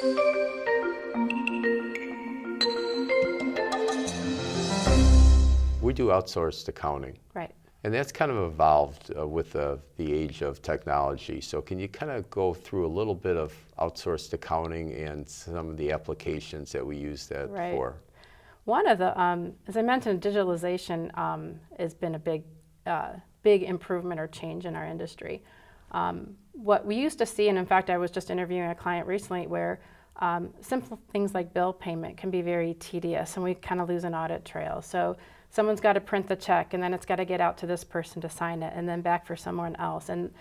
We do outsourced accounting. Right. And that's kind of evolved with the age of technology. So can you kind of go through a little bit of outsourced accounting and some of the applications that we use that for? One of the, as I mentioned, digitalization has been a big improvement or change in our industry. What we used to see, and in fact I was just interviewing a client recently where simple things like bill payment can be very tedious and we kind of lose an audit trail. So someone's got to print the check and then it's got to get out to this person to sign it and then back for someone else. And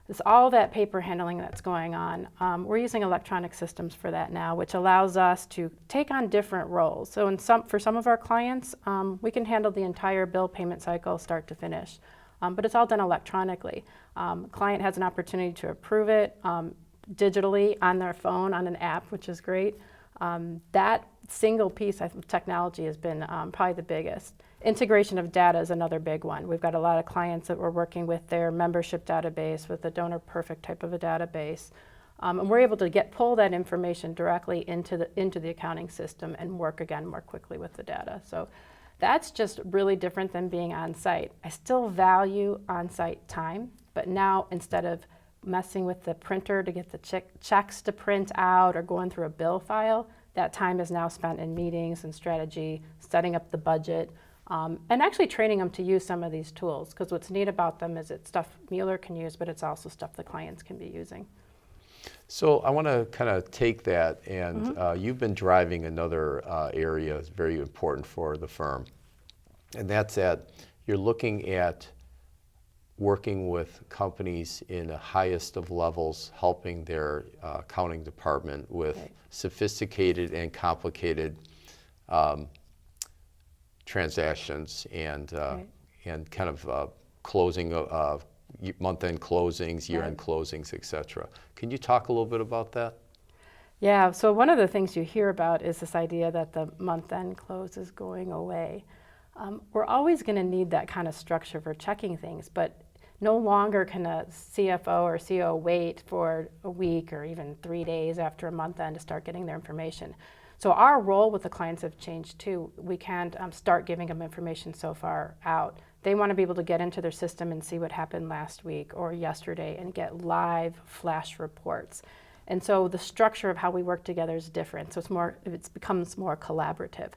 it's all that paper handling that's going on. We're using electronic systems for that now, which allows us to take on different roles. So for some of our clients, we can handle the entire bill payment cycle start to finish. But it's all done electronically. Client has an opportunity to approve it digitally on their phone, on an app, which is great. That single piece of technology has been probably the biggest. Integration of data is another big one. We've got a lot of clients that we're working with their membership database, with the Donor Perfect type of a database. And we're able to pull that information directly into the accounting system and work again more quickly with the data. So that's just really different than being on site. I still value on-site time, but now instead of messing with the printer to get the checks to print out or going through a bill file, that time is now spent in meetings and strategy, setting up the budget, and actually training them to use some of these tools, because what's neat about them is it's stuff Mueller can use, but it's also stuff the clients can be using. So I want to kind of take that, and you've been driving another area that's very important for the firm, and that's that you're looking at working with companies in the highest of levels, helping their accounting department with sophisticated and complicated transactions and kind of closing month-end closings, year-end closings, etc. Can you talk a little bit about that? Yeah, so one of the things you hear about is this idea that the month-end close is going away. We're always going to need that kind of structure for checking things, but no longer can a CFO or CEO wait for a week or even 3 days after a month end to start getting their information. So our role with the clients have changed too. We can't start giving them information so far out. They want to be able to get into their system and see what happened last week or yesterday and get live flash reports. And so the structure of how we work together is different. So it becomes more collaborative.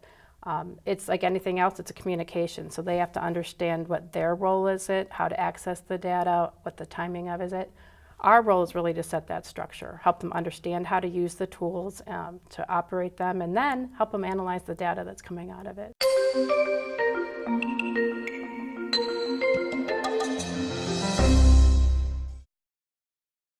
It's like anything else, it's a communication. So they have to understand what their role is, how to access the data, what the timing of is it. Our role is really to set that structure, help them understand how to use the tools to operate them, and then help them analyze the data that's coming out of it.